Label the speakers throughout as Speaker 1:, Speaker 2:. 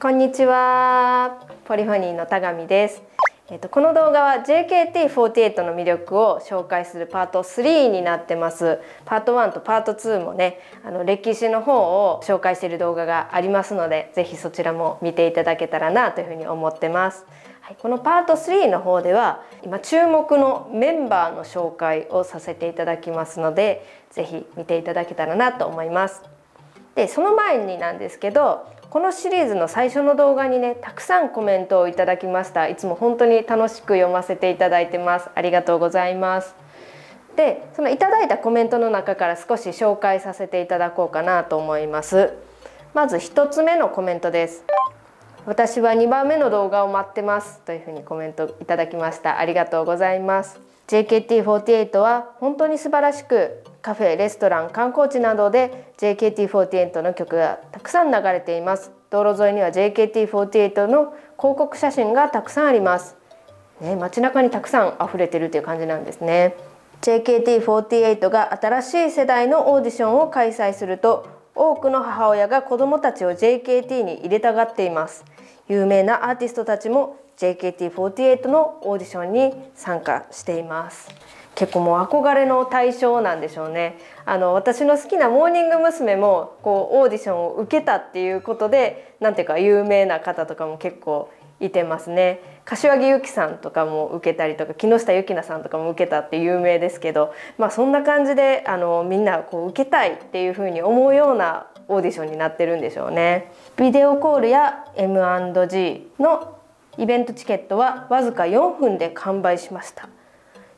Speaker 1: こんにちは、ポリフォニーの田上です。この動画は JKT48 の魅力を紹介するパート3になってます。パート1とパート2もね、歴史の方を紹介している動画がありますので、ぜひそちらも見ていただけたらなというふうに思ってます。はい、このパート3の方では今注目のメンバーの紹介をさせていただきますので、ぜひ見ていただけたらなと思います。で、その前になんですけど、このシリーズの最初の動画にね、たくさんコメントをいただきました。いつも本当に楽しく読ませていただいてます。ありがとうございます。で、そのいただいたコメントの中から少し紹介させていただこうかなと思います。まず1つ目のコメントです。私は2番目の動画を待ってますというふうにコメントいただきました。ありがとうございます。JKT48 は本当に素晴らしく、カフェ、レストラン、観光地などで JKT48 の曲がたくさん流れています。道路沿いには JKT48 の広告写真がたくさんあります。ね、街中にたくさん溢れてるという感じなんですね。JKT48 が新しい世代のオーディションを開催すると、多くの母親が子どもたちを JKT に入れたがっています。有名なアーティストたちも JKT48 のオーディションに参加しています。結構もう憧れの対象なんでしょうね。私の好きなモーニング娘。もこうオーディションを受けたっていうことで、なんていうか有名な方とかも結構いてますね。柏木由紀さんとかも受けたりとか、木下ゆきなさんとかも受けたって有名ですけど、そんな感じでみんなこう受けたいっていうふうに思うようなオーディションになってるんでしょうね。ビデオコールや M&G のイベントチケットはわずか4分で完売しました。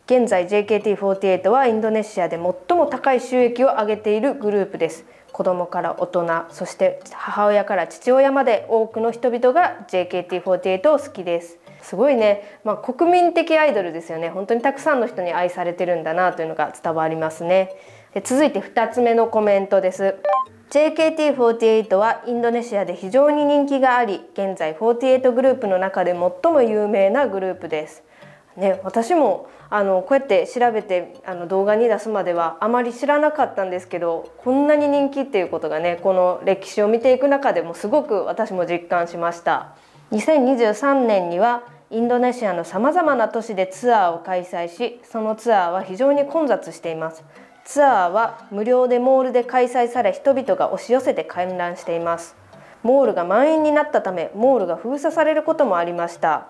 Speaker 1: 現在 JKT48 はインドネシアで最も高い収益を上げているグループです。子供から大人、そして母親から父親まで多くの人々が JKT48 を好きです。すごいね、国民的アイドルですよね。本当にたくさんの人に愛されてるんだなというのが伝わりますね。で、続いて2つ目のコメントです。JKT48 はインドネシアで非常に人気があり、現在48グループの中で最も有名なグループです。ね、私もこうやって調べて動画に出すまではあまり知らなかったんですけど、こんなに人気っていうことがね、この歴史を見ていく中でもすごく私も実感しました。2023年にはインドネシアのさまざまな都市でツアーを開催し、そのツアーは非常に混雑しています。ツアーは無料でモールで開催され、人々が押し寄せて観覧しています。モールが満員になったため、モールが封鎖されることもありました。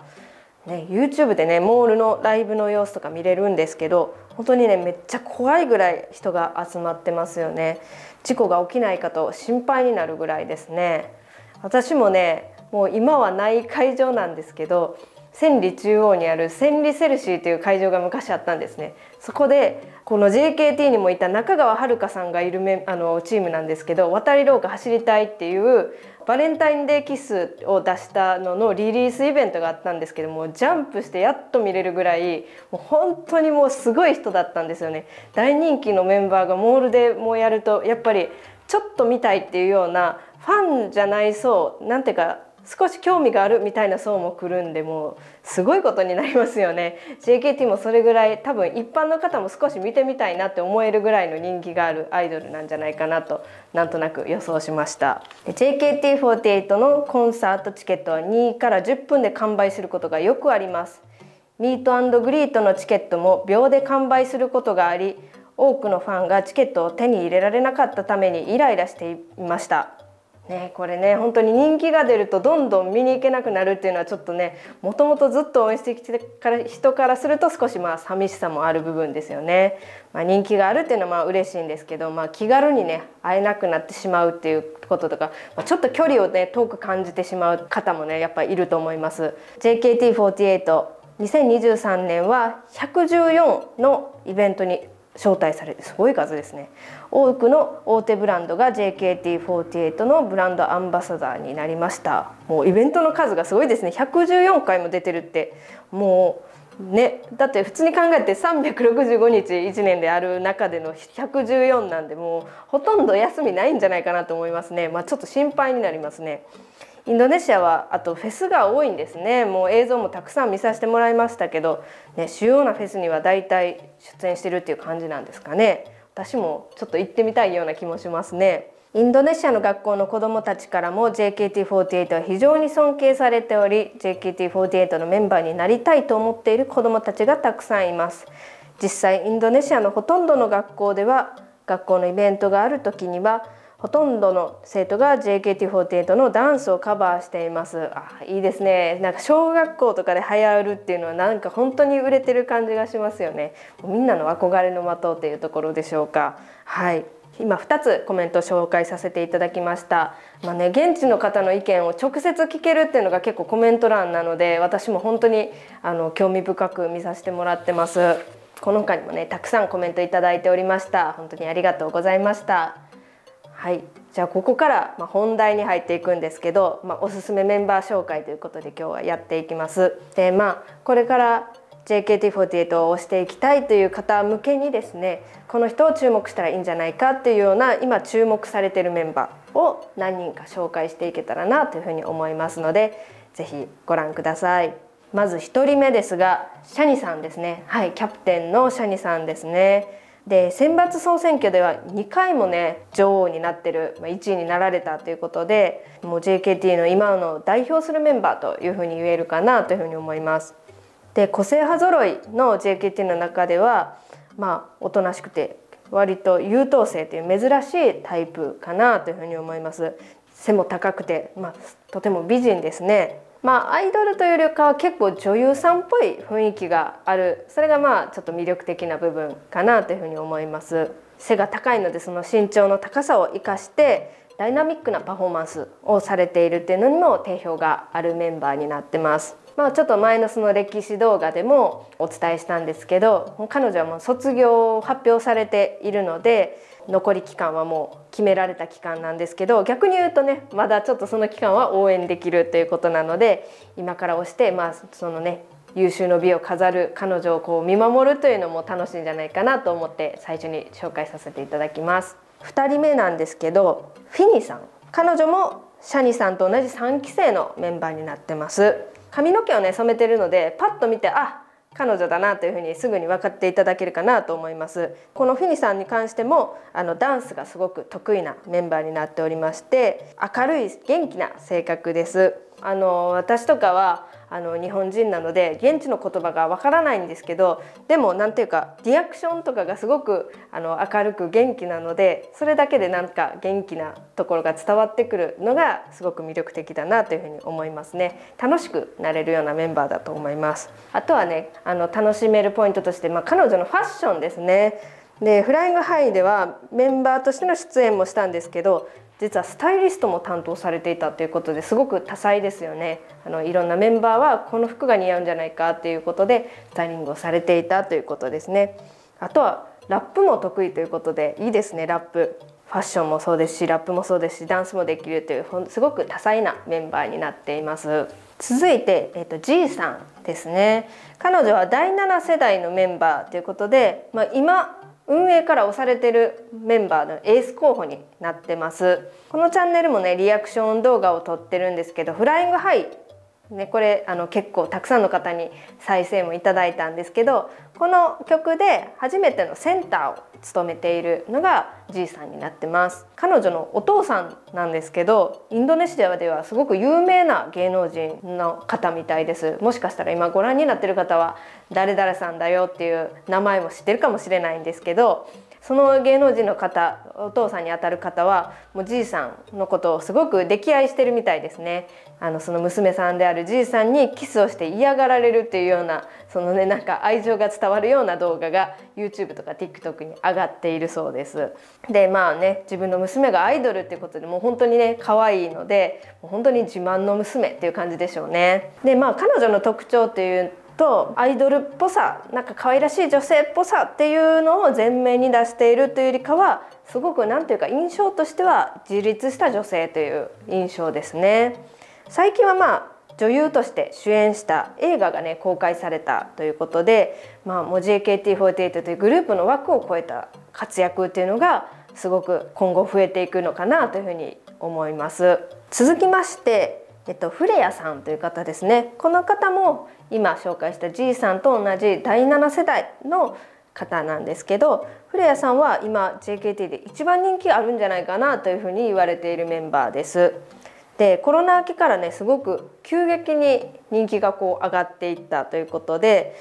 Speaker 1: ね、YouTube でね、モールのライブの様子とか見れるんですけど、本当にね、めっちゃ怖いぐらい人が集まってますよね。事故が起きないかと心配になるぐらいですね。私もね、もう今はない会場なんですけど、千里中央にある千里セルシーという会場が昔あったんですね。そこでこの JKT にもいた中川遥さんがいるチームなんですけど、渡り廊下走りたいっていうバレンタインデーキスを出したののリリースイベントがあったんですけども、ジャンプしてやっと見れるぐらい、もう本当にもうすごい人だったんですよね。大人気のメンバーがモールでもうやると、やっぱりちょっと見たいっていうようなファンじゃない層、なんていうか少し興味があるみたいな層も来るんで、もうすごいことになりますよね。 JKT もそれぐらい、多分一般の方も少し見てみたいなって思えるぐらいの人気があるアイドルなんじゃないかなと、なんとなく予想しました。 JKT48 のコンサートチケットは2から10分で完売することがよくあります。ミート&グリートのチケットも秒で完売することがあり、多くのファンがチケットを手に入れられなかったためにイライラしていました。ね、これね、本当に人気が出るとどんどん見に行けなくなるっていうのはちょっとね、もともとずっと応援してきてから人からすると少し寂しさもある部分ですよね。人気があるっていうのは嬉しいんですけど、気軽にね会えなくなってしまうっていうこととか、ちょっと距離をね遠く感じてしまう方もねやっぱりいると思います。 JKT48 2023年は114のイベントに招待されて、すごい数ですね。多くの大手ブランドが JKT48 のブランドアンバサダーになりました。もうイベントの数がすごいですね。114回も出てるって、もうね、だって普通に考えて365日1年である中での114なんで、もうほとんど休みないんじゃないかなと思いますね。ちょっと心配になりますね。インドネシアはあとフェスが多いんですね。もう映像もたくさん見させてもらいましたけど、ね、主要なフェスには大体出演してるっていう感じなんですかね。私もちょっと行ってみたいような気もしますね。インドネシアの学校の子どもたちからも JKT48 は非常に尊敬されており、 JKT48 のメンバーになりたいと思っている子どもたちがたくさんいます。実際インドネシアのほとんどの学校では、学校のイベントがある時にはほとんどの生徒が JKT48 のダンスをカバーしています。いいですね。なんか小学校とかで流行るっていうのはなんか本当に売れてる感じがしますよね。みんなの憧れの的っていうところでしょうか。はい、今2つコメントを紹介させていただきました。現地の方の意見を直接聞けるっていうのが結構コメント欄なので、私も本当に興味深く見させてもらってます。この他にもねたくさんコメントいただいておりました。本当にありがとうございました。はい、じゃあここから本題に入っていくんですけど、おすすめメンバー紹介ということで今日はやっていきます。でこれからJKT48 を推していきたいという方向けにですね、この人を注目したらいいんじゃないかっていうような今注目されているメンバーを何人か紹介していけたらなというふうに思いますので、ぜひご覧ください。まず1人目ですが、シャニさんですね。はい、キャプテンのシャニさんですね。で選抜総選挙では2回もね女王になってる、1位になられたということで、もう JKT の今の代表するメンバーというふうに言えるかなというふうに思います。で個性派揃いの JKT の中ではおとなしくて割と優等生という珍しいタイプかなというふうに思います。背も高くて、とても美人ですね。アイドルというよりかは結構女優さんっぽい雰囲気がある、それがちょっと魅力的な部分かなというふうに思います。背が高いのでその身長の高さを生かしてダイナミックなパフォーマンスをされているっていうのにも定評があるメンバーになってます。ちょっと前のその歴史動画でもお伝えしたんですけど、彼女はもう卒業を発表されているので残り期間はもう決められた期間なんですけど、逆に言うとねまだちょっとその期間は応援できるということなので、今から推してそのね有終の美を飾る彼女を見守るというのも楽しいんじゃないかなと思って最初に紹介させていただきます。2人目なんですけど、フィニさん。彼女もシャニさんと同じ3期生のメンバーになってます。髪の毛をね染めてるのでパッと見て彼女だなというふうにすぐに分かっていただけるかなと思います。このフィニさんに関してもダンスがすごく得意なメンバーになっておりまして、明るい元気な性格です。私とかは日本人なので現地の言葉がわからないんですけど、でもなんていうかリアクションとかがすごく明るく元気なので、それだけでなんか元気なところが伝わってくるのがすごく魅力的だなというふうに思いますね。楽しくなれるようなメンバーだと思います。あとはね楽しめるポイントとして、彼女のファッションですね。でフライングハイではメンバーとしての出演もしたんですけど、実はスタイリストも担当されていたということですごく多彩ですよね。いろんなメンバーはこの服が似合うんじゃないかということでスタイリングをされていたということですね。あとはラップも得意ということでいいですね。ラップファッションもそうですしラップもそうですしダンスもできるというすごく多彩なメンバーになっています。続いて、G さんですね。彼女は第7世代のメンバーということで、今運営から推されているメンバーのエース候補になってます。このチャンネルもねリアクション動画を撮ってるんですけど、フライングハイね、これ結構たくさんの方に再生もいただいたんですけど、この曲で初めてのセンターを務めているのが G さんになってます。彼女のお父さんなんですけど、インドネシアではすごく有名な芸能人の方みたいです。もしかしたら今ご覧になってる方は誰々さんだよっていう名前も知ってるかもしれないんですけど、その芸能人の方、お父さんにあたる方はもうじいさんのことをすごく溺愛してるみたいですね。その娘さんであるじいさんにキスをして嫌がられるっていうような、そのねなんか愛情が伝わるような動画が YouTube とか TikTok に上がっているそうです。で自分の娘がアイドルっていうことでもう本当にね可愛いので、もう本当に自慢の娘っていう感じでしょうね。で彼女の特徴っていうアイドルっぽさ、なんか可愛らしい女性っぽさっていうのを前面に出しているというよりかは、すごくなんていうか印象としては自立した女性という印象ですね。最近は女優として主演した映画がね公開されたということで、もう JKT48 というグループの枠を超えた活躍っていうのがすごく今後増えていくのかなというふうに思います。続きましてフレアさんという方ですね。この方も今紹介した G さんと同じ第7世代の方なんですけど、フフレアさんは今 JKT で一番人気あるんじゃないかなというふうに言われているメンバーです。でコロナ明けからねすごく急激に人気がこう上がっていったということで、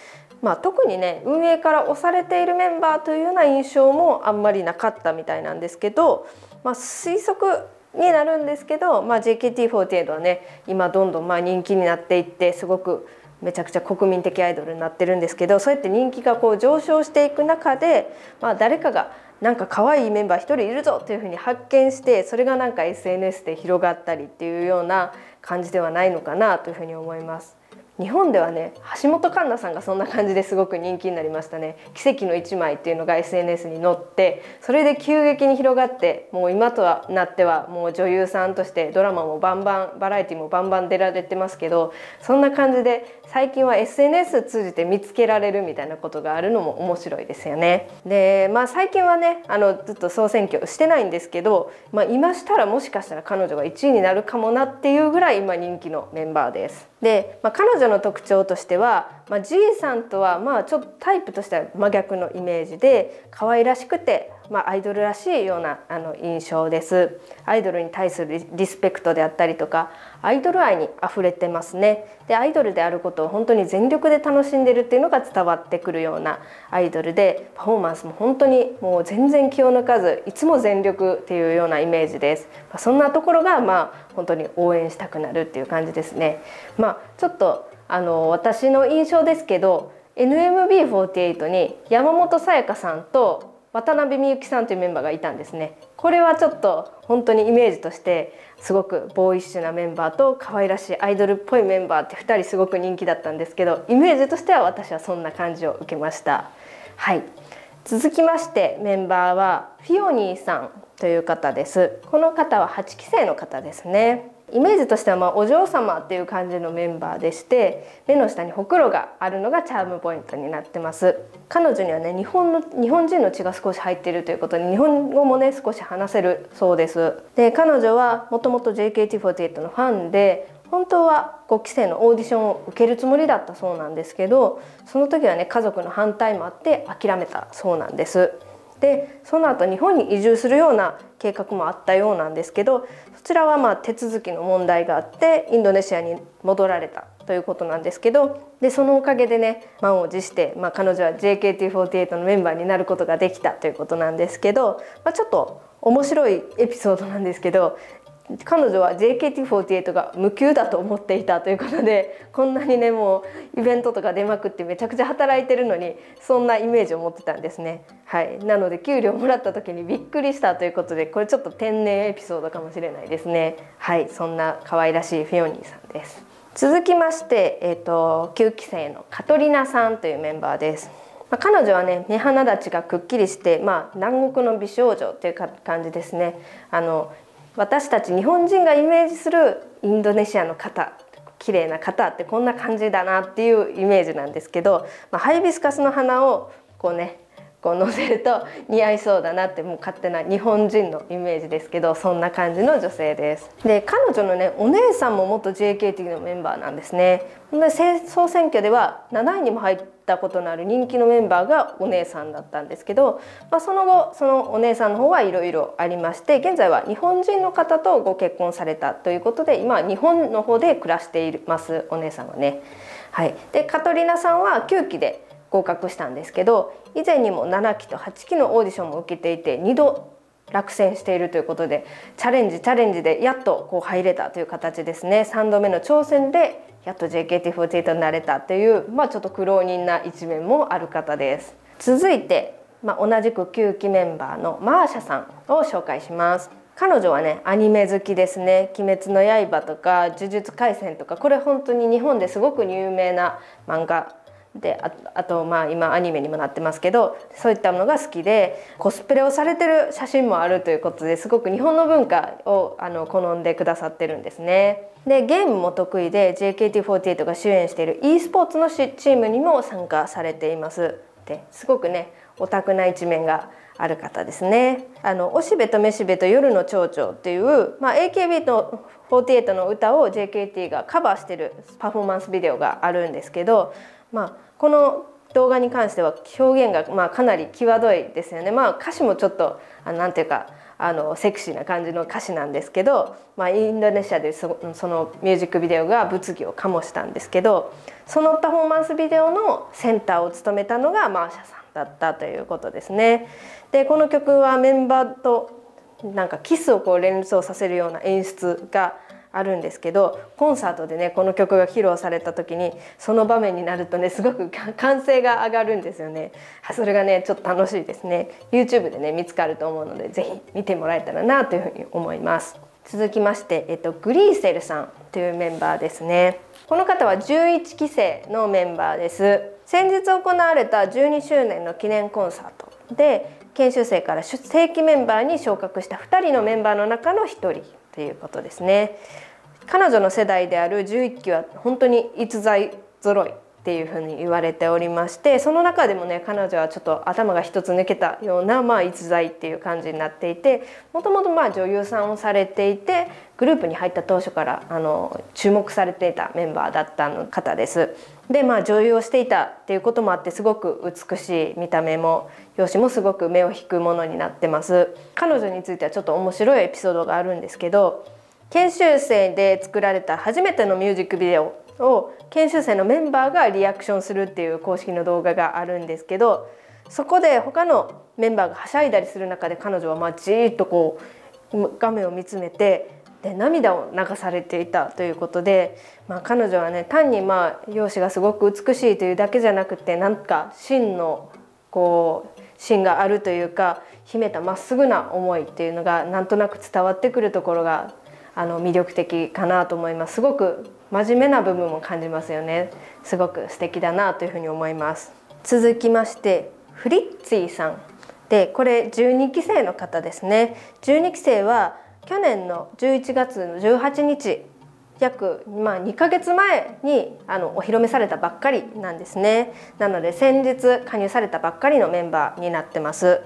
Speaker 1: 特にね運営から推されているメンバーというような印象もあんまりなかったみたいなんですけど、推測になるんですけど、JKT48 はね今どんどん人気になっていってすごくめちゃくちゃ国民的アイドルになってるんですけど、そうやって人気がこう上昇していく中で、誰かがなんか可愛いメンバー一人いるぞというふうに発見して、それがなんか SNS で広がったりっていうような感じではないのかなというふうに思います。日本ではね橋本環奈さんがそんな感じですごく人気になりましたね。奇跡の一枚っていうのが SNS に載って、それで急激に広がって、もう今とはなってはもう女優さんとしてドラマもバンバンバラエティもバンバン出られてますけど、そんな感じで最近は SNS 通じて見つけられるみたいなことがあるのも面白いですよね。で最近はねずっと総選挙してないんですけど、今したらもしかしたら彼女が1位になるかもなっていうぐらい今人気のメンバーです。で、彼女の特徴としては、G さんとはちょっとタイプとしては真逆のイメージで、可愛らしくて、アイドルらしいような印象です。アイドルに対するリスペクトであったりとか、アイドル愛にあふれてますね。でアイドルであることを本当に全力で楽しんでるっていうのが伝わってくるようなアイドルで、パフォーマンスも本当にもう全然気を抜かずいつも全力っていうようなイメージです。そんなところが本当に応援したくなるっていう感じですね。ちょっと私の印象ですけど、 NMB48 に山本彩さんと渡辺美幸さんというメンバーがいたんですね。これはちょっと本当にイメージとしてすごくボーイッシュなメンバーと可愛らしいアイドルっぽいメンバーって2人すごく人気だったんですけど、イメージとしては私はそんな感じを受けました。はい、続きましてメンバーはフィオニーさんという方です。この方は8期生の方ですね。イメージとしてはお嬢様っていう感じのメンバーでして、目の下にほくろがあるのがチャームポイントになってます。彼女にはね日本人の血が少し入っているということで、日本語もね少し話せるそうです。で彼女はもともと JKT48 のファンで、本当は5期生のオーディションを受けるつもりだったそうなんですけど、その時はね家族の反対もあって諦めたそうなんです。でその後日本に移住するような計画もあったようなんですけど、そちらは手続きの問題があってインドネシアに戻られたということなんですけど、でそのおかげでね満を持して、彼女は JKT48 のメンバーになることができたということなんですけど、ちょっと面白いエピソードなんですけど、彼女は JKT48 が無給だと思っていたということで、こんなにねもうイベントとか出まくってめちゃくちゃ働いてるのにそんなイメージを持ってたんですね。はい、なので給料もらった時にびっくりしたということで、これちょっと天然エピソードかもしれないですね。はい、そんな可愛らしいフィオニーさんです。続きまして、9期生のカトリナさんというメンバーです。彼女はね目鼻立ちがくっきりして、南国の美少女っていう感じですね。私たち日本人がイメージするインドネシアの方、綺麗な方ってこんな感じだなっていうイメージなんですけど、ハイビスカスの花をこう乗せると似合いそうだなって、もう勝手な日本人のイメージですけど、そんな感じの女性です。で彼女のねお姉さんも元 JKT のメンバーなんですね。で総選挙では7位にも入ったことのある人気のメンバーがお姉さんだったんですけど、その後そのお姉さんの方はいろいろありまして、現在は日本人の方とご結婚されたということで、今日本の方で暮らしていますお姉さんはね。はい、でカトリナさんは9期で合格したんですけど、以前にも7期と8期のオーディションも受けていて2度落選しているということで、チャレンジでやっと入れたという形ですね。3度目の挑戦でやっと JKT48 になれたという、ちょっと苦労人な一面もある方です。続いて、同じく9期メンバーのマーシャさんを紹介します。彼女はねアニメ好きですね。鬼滅の刃とか呪術廻戦とか、これ本当に日本ですごく有名な漫画で、あと今アニメにもなってますけど、そういったものが好きでコスプレをされてる写真もあるということで、すごく日本の文化を好んでくださってるんですね。でゲームも得意で JKT48 が主演している e スポーツのチームにも参加されています。ですごくねオタクな一面がある方ですね。おしべとめしべと夜の蝶々っていう、AKB48 の歌を JKT がカバーしてるパフォーマンスビデオがあるんですけど、この動画に関しては表現がかなり際どいですよね。歌詞もちょっとなんていうかセクシーな感じの歌詞なんですけど、インドネシアでそのミュージックビデオが物議を醸したんですけど、そのパフォーマンスビデオのセンターを務めたのがマーシャさんだったということですね。でこの曲はメンバーとなんかキスを連想させるような演出があるんですけど、コンサートでねこの曲が披露された時にその場面になるとねすごく歓声が上がるんですよね。それがねちょっと楽しいですね。 YouTube でね見つかると思うのでぜひ見てもらえたらなというふうに思います。続きまして、グリーセルさんというメンバーですね。この方は11期生のメンバーです。先日行われた12周年の記念コンサートで研修生から正規メンバーに昇格した2人のメンバーの中の1人ということですね。彼女の世代である11期は本当に逸材揃いっていうふうに言われておりまして、その中でもね彼女はちょっと頭が一つ抜けたような逸材っていう感じになっていて、もともと女優さんをされていてグループに入った当初から注目されていたメンバーだった方です。で女優をしていたっていうこともあってすごく美しい見た目も容姿もすごく目を引くものになってます。彼女についてはちょっと面白いエピソードがあるんですけど、研修生で作られた初めてのミュージックビデオを研修生のメンバーがリアクションするっていう公式の動画があるんですけど、そこで他のメンバーがはしゃいだりする中で彼女はじーっと画面を見つめてで涙を流されていたということで、彼女はね単に容姿がすごく美しいというだけじゃなくて、なんか芯があるというか秘めたまっすぐな思いっていうのがなんとなく伝わってくるところが魅力的かなと思います。すごく真面目な部分も感じますよね。すごく素敵だなというふうに思います。続きましてフリッツィさんで、これ12期生の方ですね。12期生は去年の11月の18日約2ヶ月前にお披露目されたばっかりなんですね。なので先日加入されたばっかりのメンバーになってます。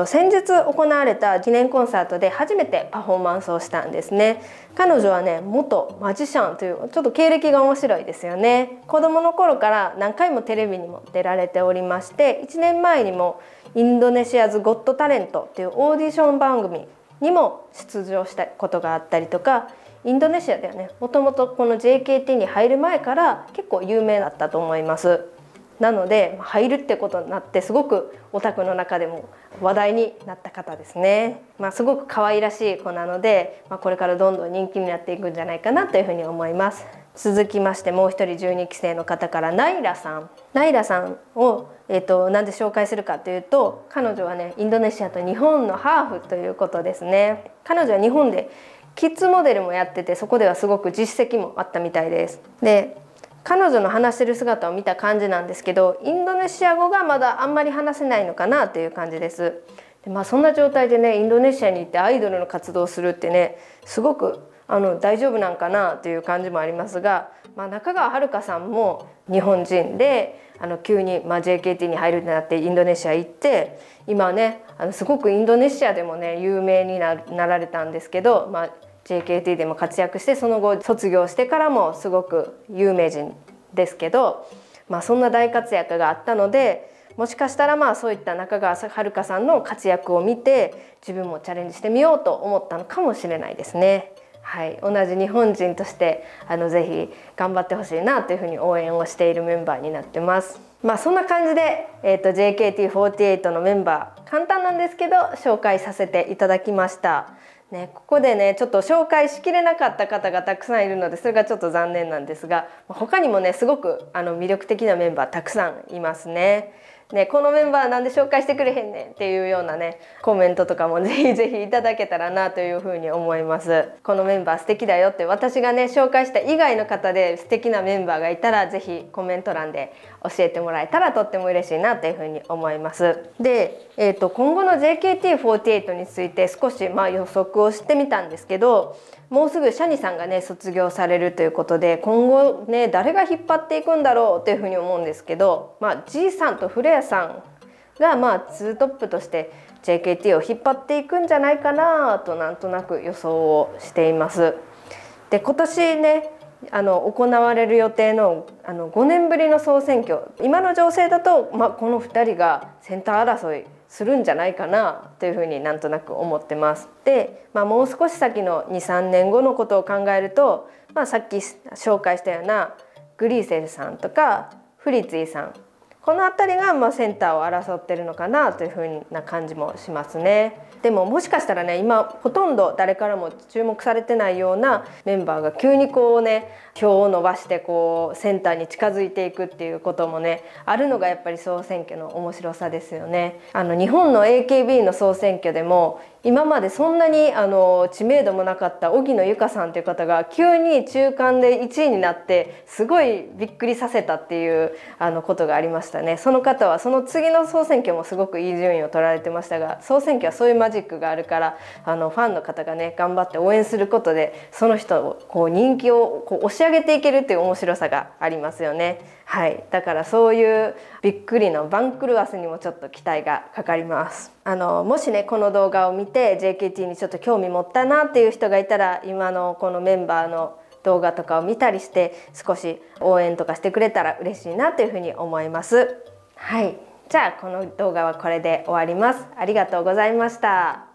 Speaker 1: 先日行われた記念コンサートで初めてパフォーマンスをしたんですね。彼女はね元マジシャンというちょっと経歴が面白いですよね。子供の頃から何回もテレビにも出られておりまして、1年前にもインドネシアズ・ゴット・タレントというオーディション番組にも出場したことがあったりとか、インドネシアではねもともとこの JKT に入る前から結構有名だったと思います。なので入るってことになってすごくオタクの中でも話題になった方ですね。すごく可愛らしい子なので、これからどんどん人気になっていくんじゃないかなというふうに思います。続きましてもう一人12期生の方からナイラさんを、なんで紹介するかというと、彼女はねインドネシアと日本のハーフということですね。彼女は日本でキッズモデルもやってて、そこではすごく実績もあったみたいです。で彼女の話してる姿を見た感じなんですけど、インドネシア語がまだあんまり話せないのかなという感じです。でそんな状態でねインドネシアに行ってアイドルの活動をするってねすごく大丈夫なんかなという感じもありますが、中川遥さんも日本人で急にJKT に入るってなってインドネシア行って、今ねすごくインドネシアでもね有名になられたんですけど、JKT でも活躍して、その後卒業してからもすごく有名人ですけど、そんな大活躍があったので、もしかしたらそういった中川遥さんの活躍を見て自分もチャレンジしてみようと思ったのかもしれないですね。はい、同じ日本人としてぜひ頑張ってほしいなというふうに応援をしているメンバーになってます。そんな感じで、JKT48 のメンバー簡単なんですけど紹介させていただきました。ここでねちょっと紹介しきれなかった方がたくさんいるのでそれがちょっと残念なんですが、他にもねすごく魅力的なメンバーたくさんいますね。このメンバーなんで紹介してくれへんねんっていうようなねコメントとかもぜひぜひいただけたらなというふうに思います。このメンバー素敵だよって私がね紹介した以外の方で素敵なメンバーがいたらぜひコメント欄で教えてもらえたらとっても嬉しいなというふうに思います。で、今後の JKT48 について少し予測をしてみたんですけど、もうすぐシャニさんがね卒業されるということで、今後ね誰が引っ張っていくんだろうというふうに思うんですけど、G さんとフレアさんが2トップとして JKT を引っ張っていくんじゃないかなとなんとなく予想をしています。で今年ね行われる予定の5年ぶりの総選挙、今の情勢だと、この2人がセンター争いするんじゃないかなというふうになんとなく思ってます。で、もう少し先の2、3年後のことを考えると、さっき紹介したようなグリーセルさんとかフリツィさん、この辺りがセンターを争ってるのかなというふうな感じもしますね。でももしかしたらね、今ほとんど誰からも注目されてないようなメンバーが急に票を伸ばしてセンターに近づいていくっていうこともねあるのがやっぱり総選挙の面白さですよね。日本の AKB の総選挙でも今までそんなに知名度もなかった荻野由香さんという方が急に中間で1位になってすごいびっくりさせたっていうことがありましたね。その方はその次の総選挙もすごくいい順位を取られてましたが、総選挙はそういうマジックがあるからファンの方がね頑張って応援することでその人を人気を押し上げていけるっていう面白さがありますよね。はい、だからそういうびっくりの番狂わせにもちょっと期待がかかります。もしねこの動画を見て JKT にちょっと興味持ったなっていう人がいたら、今のこのメンバーの動画とかを見たりして少し応援とかしてくれたら嬉しいなというふうに思います。はい、じゃあこの動画はこれで終わります。ありがとうございました。